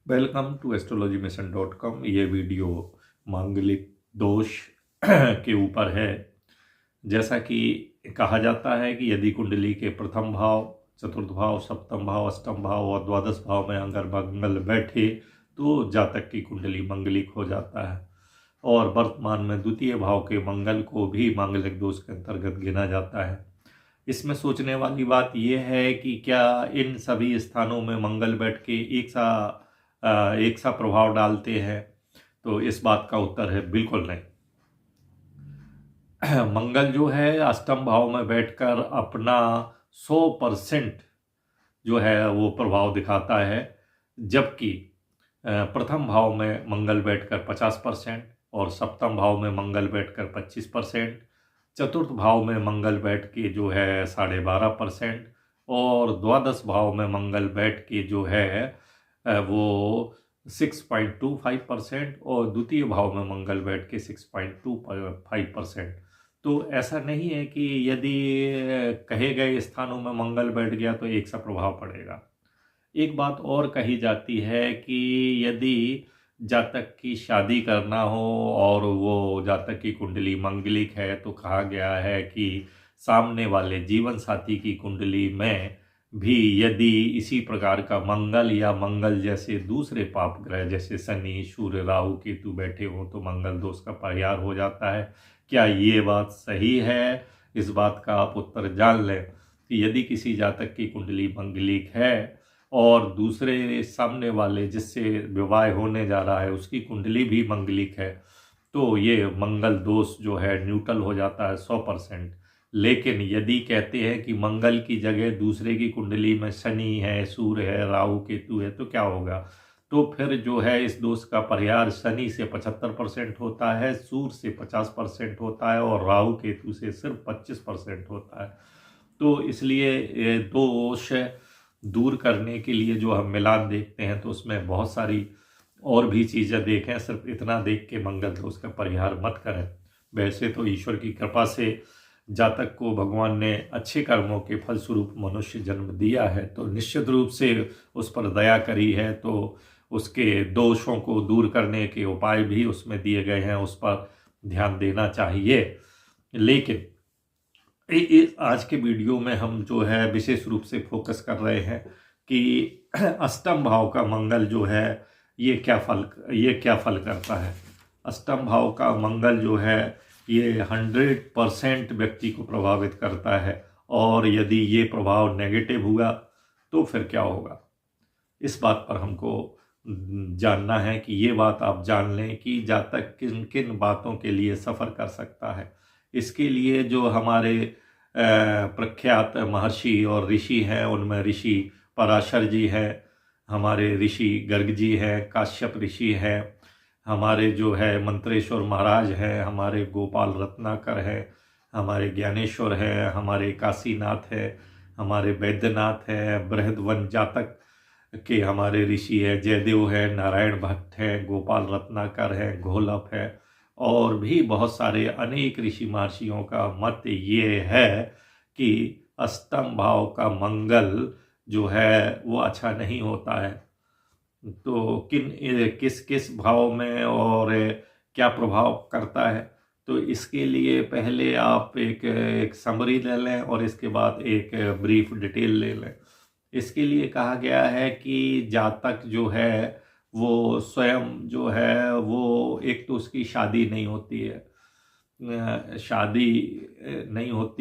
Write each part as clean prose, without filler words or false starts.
Welcome to astrologymission.com। ये video मांगलिक दोष के ऊपर है। जैसा कि कहा जाता है कि यदि कुंडली के प्रथम भाव, चतुर्थ भाव, सप्तम भाव, अष्टम भाव और द्वादश भाव में अगर मंगल बैठे तो जातक की कुंडली मंगलिक हो जाता है। और वर्तमान में द्वितीय भाव के मंगल को भी मांगलिक दोष के अंतर्गत गिना जाता है। इसमें सोचने वाली बात यह है कि क्या इन सभी स्थानों में मंगल बैठ के एक सा प्रभाव डालते हैं? तो इस बात का उत्तर है बिल्कुल नहीं। मंगल जो है अष्टम भाव में बैठकर अपना 100% जो है वो प्रभाव दिखाता है, जबकि प्रथम भाव में मंगल बैठकर 50% और सप्तम भाव में मंगल बैठकर 25%, चतुर्थ भाव में मंगल बैठ के जो है 12.5% और द्वादश भाव में मंगल बैठ के जो है वो 6.25% और द्वितीय भाव में मंगल बैठ के 6.25%। तो ऐसा नहीं है कि यदि कहे गए स्थानों में मंगल बैठ गया तो एक सा प्रभाव पड़ेगा। एक बात और कही जाती है कि यदि जातक की शादी करना हो और वो जातक की कुंडली मंगलिक है तो कहा गया है कि सामने वाले जीवन साथी की कुंडली में भी यदि इसी प्रकार का मंगल या मंगल जैसे दूसरे पाप ग्रह जैसे शनि, सूर्य, राहु, केतु बैठे हो तो मंगल दोष का परिहार हो जाता है। क्या ये बात सही है? इस बात का आप उत्तर जान लें कि यदि किसी जातक की कुंडली मंगलिक है और दूसरे सामने वाले जिससे विवाह होने जा रहा है उसकी कुंडली भी मंगलिक है तो ये मंगल दोष जो है न्यूट्रल हो जाता है 100%। लेकिन यदि कहते हैं कि मंगल की जगह दूसरे की कुंडली में शनि है, सूर्य है, राहु, केतु है तो क्या होगा? तो फिर जो है इस दोष का परिहार शनि से 75% होता है, सूर्य से 50% होता है और राहु केतु से सिर्फ 25% होता है। तो इसलिए ये दोष दूर करने के लिए जो हम मिलान देखते हैं तो उसमें बहुत सारी और भी चीज़ें देखें, सिर्फ इतना देख के मंगल दोष का परिहार मत करें। वैसे तो ईश्वर की कृपा से जातक को भगवान ने अच्छे कर्मों के फलस्वरूप मनुष्य जन्म दिया है तो निश्चित रूप से उस पर दया करी है, तो उसके दोषों को दूर करने के उपाय भी उसमें दिए गए हैं, उस पर ध्यान देना चाहिए। लेकिन आज के वीडियो में हम जो है विशेष रूप से फोकस कर रहे हैं कि अष्टम भाव का मंगल जो है ये क्या फल करता है। अष्टम भाव का मंगल जो है ये 100% व्यक्ति को प्रभावित करता है और यदि ये प्रभाव नेगेटिव हुआ तो फिर क्या होगा, इस बात पर हमको जानना है कि ये बात आप जान लें कि जातक किन किन बातों के लिए सफ़र कर सकता है। इसके लिए जो हमारे प्रख्यात महर्षि और ऋषि हैं उनमें ऋषि पराशर जी हैं, हमारे ऋषि गर्ग जी हैं, काश्यप ऋषि हैं, हमारे जो है मंत्रेश्वर महाराज हैं, हमारे गोपाल रत्नाकर हैं, हमारे ज्ञानेश्वर हैं, हमारे काशीनाथ हैं, हमारे वैद्यनाथ हैं, बृहद्वन जातक के हमारे ऋषि है, जयदेव है, नारायण भट्ट है, गोपाल रत्नाकर है, घोलप है और भी बहुत सारे अनेक ऋषि महर्षियों का मत ये है कि अष्टम भाव का मंगल जो है वो अच्छा नहीं होता है। तो किस किस भाव में और क्या प्रभाव करता है, तो इसके लिए पहले आप एक समरी ले लें और इसके बाद एक ब्रीफ डिटेल ले लें। इसके लिए कहा गया है कि जातक जो है वो स्वयं जो है वो एक तो उसकी शादी नहीं होती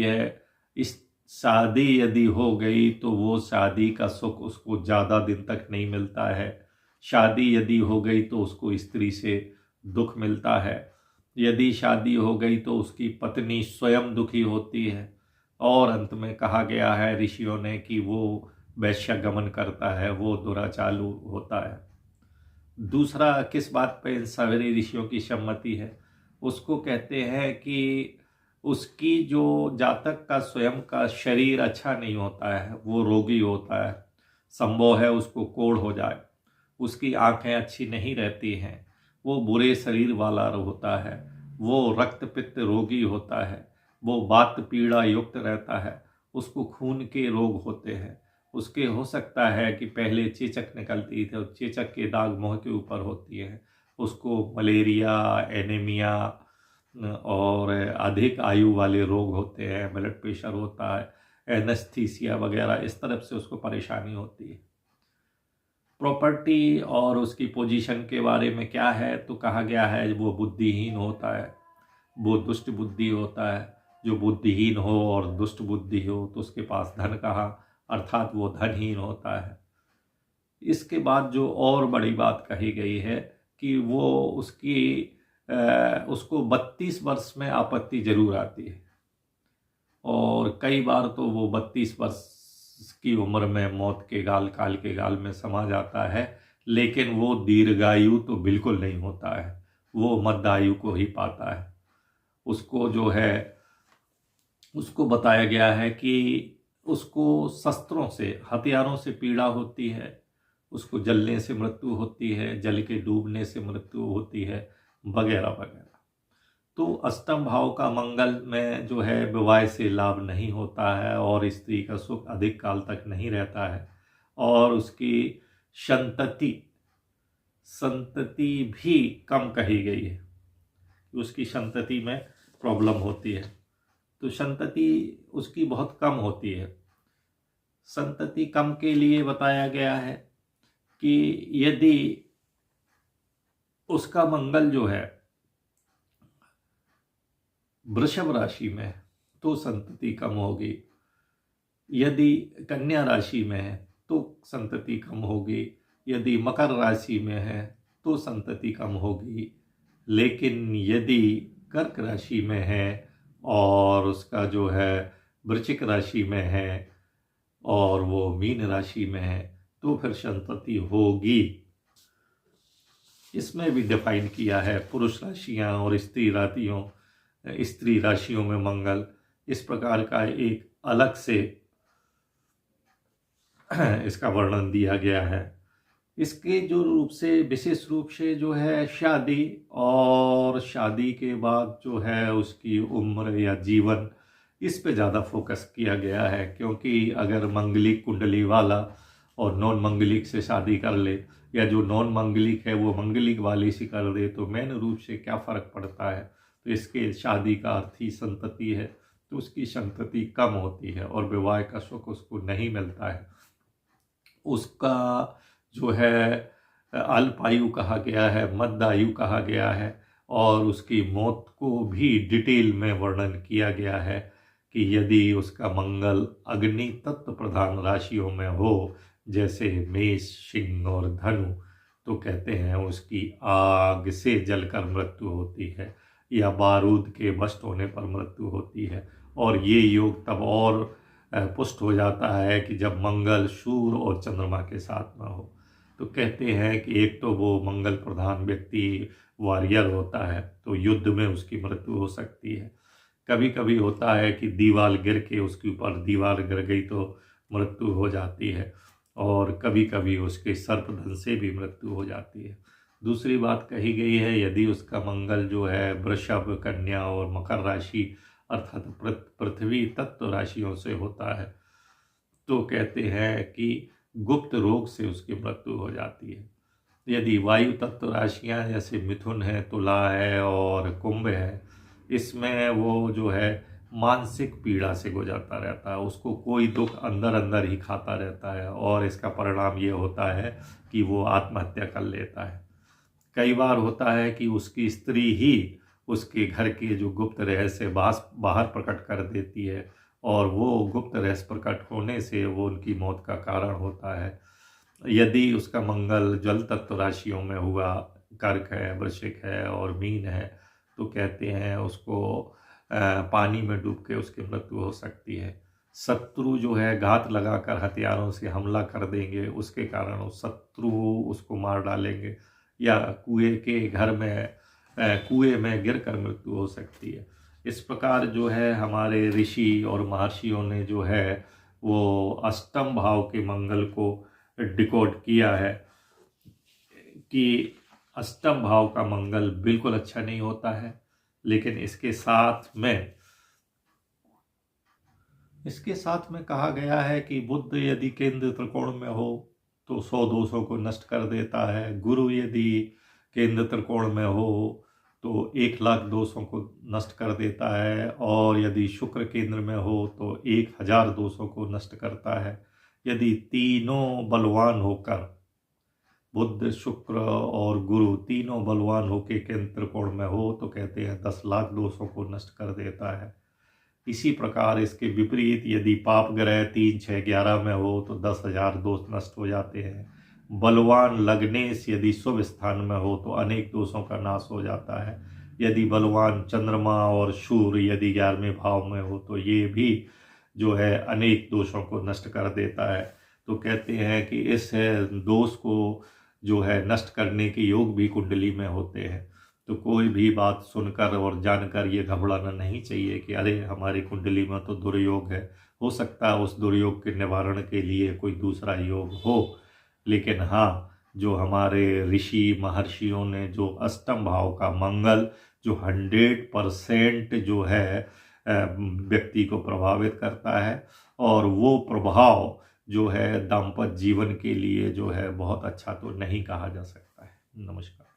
है, इस शादी यदि हो गई तो वो शादी का सुख उसको ज़्यादा दिन तक नहीं मिलता है। शादी यदि हो गई तो उसको स्त्री से दुख मिलता है। यदि शादी हो गई तो उसकी पत्नी स्वयं दुखी होती है और अंत में कहा गया है ऋषियों ने कि वो वैश्यगमन करता है, वो दुराचालू होता है। दूसरा किस बात पर इन सभी ऋषियों की सम्मति है, उसको कहते हैं कि उसकी जो जातक का स्वयं का शरीर अच्छा नहीं होता है, वो रोगी होता है, संभव है उसको कोढ़ हो जाए, उसकी आंखें अच्छी नहीं रहती हैं, वो बुरे शरीर वाला होता है, वो रक्त पित्त रोगी होता है, वो वात पीड़ा युक्त रहता है, उसको खून के रोग होते हैं, उसके हो सकता है कि पहले चेचक निकलती थी और चेचक के दाग मुंह के ऊपर होती है, उसको मलेरिया, एनीमिया और अधिक आयु वाले रोग होते हैं, ब्लड प्रेशर होता है, एनेस्थीसिया वगैरह, इस तरफ से उसको परेशानी होती है। प्रॉपर्टी और उसकी पोजीशन के बारे में क्या है, तो कहा गया है वो बुद्धिहीन होता है, वो दुष्ट बुद्धि होता है। जो बुद्धिहीन हो और दुष्ट बुद्धि हो तो उसके पास धन कहाँ, अर्थात वो धनहीन होता है। इसके बाद जो और बड़ी बात कही गई है कि वो उसको 32 वर्ष में आपत्ति जरूर आती है, और कई बार तो वो 32 वर्ष की उम्र में मौत के काल के गाल में समा जाता है, लेकिन वो दीर्घायु तो बिल्कुल नहीं होता है, वो मध्यायु को ही पाता है। उसको जो है, उसको बताया गया है कि उसको शस्त्रों से, हथियारों से पीड़ा होती है, उसको जलने से मृत्यु होती है, जल के डूबने से मृत्यु होती है, वगैरह वगैरह। तो अष्टम भाव का मंगल में जो है विवाह से लाभ नहीं होता है, और स्त्री का सुख अधिक काल तक नहीं रहता है, और उसकी संतति भी कम कही गई है, उसकी संतति में प्रॉब्लम होती है। तो संतति उसकी बहुत कम होती है। संतति कम के लिए बताया गया है कि यदि उसका मंगल जो है वृषभ राशि में तो संतति कम होगी, यदि कन्या राशि में है तो संतति कम होगी, यदि मकर राशि में है तो संतति कम होगी, लेकिन यदि कर्क राशि में है और उसका जो है वृश्चिक राशि में है और वो मीन राशि में है तो फिर संतति होगी। इसमें भी डिफाइन किया है पुरुष राशियां और स्त्री राशियों में मंगल, इस प्रकार का एक अलग से इसका वर्णन दिया गया है। इसके जो रूप से, विशेष रूप से जो है शादी, और शादी के बाद जो है उसकी उम्र या जीवन, इस पे ज़्यादा फोकस किया गया है। क्योंकि अगर मंगलिक कुंडली वाला और नॉन मंगलिक से शादी कर ले, या जो नॉन मंगलिक है वो मंगलिक वाली से कर दे, तो मेन रूप से क्या फ़र्क पड़ता है। तो इसके शादी का अर्थ ही संतति है, तो उसकी संतति कम होती है और विवाह का सुख उसको नहीं मिलता है। उसका जो है अल्पायु कहा गया है, मध्यायु कहा गया है, और उसकी मौत को भी डिटेल में वर्णन किया गया है कि यदि उसका मंगल अग्नि तत्व प्रधान राशियों में हो, जैसे मेष, सिंह और धनु, तो कहते हैं उसकी आग से जलकर मृत्यु होती है या बारूद के बस्ट होने पर मृत्यु होती है। और ये योग तब और पुष्ट हो जाता है कि जब मंगल सूर्य और चंद्रमा के साथ में हो। तो कहते हैं कि एक तो वो मंगल प्रधान व्यक्ति वॉरियर होता है, तो युद्ध में उसकी मृत्यु हो सकती है। कभी कभी होता है कि दीवार गिर के उसके ऊपर दीवार गिर गई तो मृत्यु हो जाती है, और कभी कभी उसके सर्पदंश से भी मृत्यु हो जाती है। दूसरी बात कही गई है, यदि उसका मंगल जो है वृषभ, कन्या और मकर राशि अर्थात पृथ्वी तत्व राशियों से होता है, तो कहते हैं कि गुप्त रोग से उसकी मृत्यु हो जाती है। यदि वायु तत्व राशियां जैसे मिथुन है, तुला है और कुंभ है, इसमें वो जो है मानसिक पीड़ा से गुजरता रहता है, उसको कोई दुख अंदर अंदर ही खाता रहता है, और इसका परिणाम ये होता है कि वो आत्महत्या कर लेता है। कई बार होता है कि उसकी स्त्री ही उसके घर के जो गुप्त रहस्य बाहर प्रकट कर देती है, और वो गुप्त रहस्य प्रकट होने से वो उनकी मौत का कारण होता है। यदि उसका मंगल जल तत्व राशियों में हुआ, कर्क है, वृश्चिक है और मीन है, तो कहते हैं उसको पानी में डूब के उसकी मृत्यु हो सकती है। शत्रु जो है घात लगाकर हथियारों से हमला कर देंगे, उसके कारण उस शत्रु उसको मार डालेंगे, या कुएं में गिरकर मृत्यु हो सकती है। इस प्रकार जो है हमारे ऋषि और महर्षियों ने जो है वो अष्टम भाव के मंगल को डिकोड किया है कि अष्टम भाव का मंगल बिल्कुल अच्छा नहीं होता है, लेकिन इसके साथ में इसके साथ में कहा गया है कि बुध यदि केंद्र त्रिकोण में हो तो 100 दोषों को नष्ट कर देता है, गुरु यदि केंद्र त्रिकोण में हो तो 1,00,000 दोषों को नष्ट कर देता है, और यदि शुक्र केंद्र में हो तो 1,000 दोषों को नष्ट करता है। यदि तीनों बलवान होकर, बुध शुक्र और गुरु तीनों बलवान होकर केंद्र त्रिकोण में हो तो कहते हैं 10,00,000 दोषों को नष्ट कर देता है। इसी प्रकार इसके विपरीत यदि पाप ग्रह 3, 6, 11 में हो तो 10,000 दोष नष्ट हो जाते हैं। बलवान लग्नेश यदि शुभ स्थान में हो तो अनेक दोषों का नाश हो जाता है। यदि बलवान चंद्रमा और सूर्य यदि 11वें भाव में हो तो ये भी जो है अनेक दोषों को नष्ट कर देता है। तो कहते हैं कि इस दोष को जो है नष्ट करने के योग भी कुंडली में होते हैं। तो कोई भी बात सुनकर और जानकर ये घबराना नहीं चाहिए कि अरे हमारी कुंडली में तो दुर्योग है। हो सकता है उस दुर्योग के निवारण के लिए कोई दूसरा योग हो, लेकिन हाँ, जो हमारे ऋषि महर्षियों ने जो अष्टम भाव का मंगल जो 100% जो है व्यक्ति को प्रभावित करता है, और वो प्रभाव जो है दाम्पत्य जीवन के लिए जो है बहुत अच्छा तो नहीं कहा जा सकता है। नमस्कार।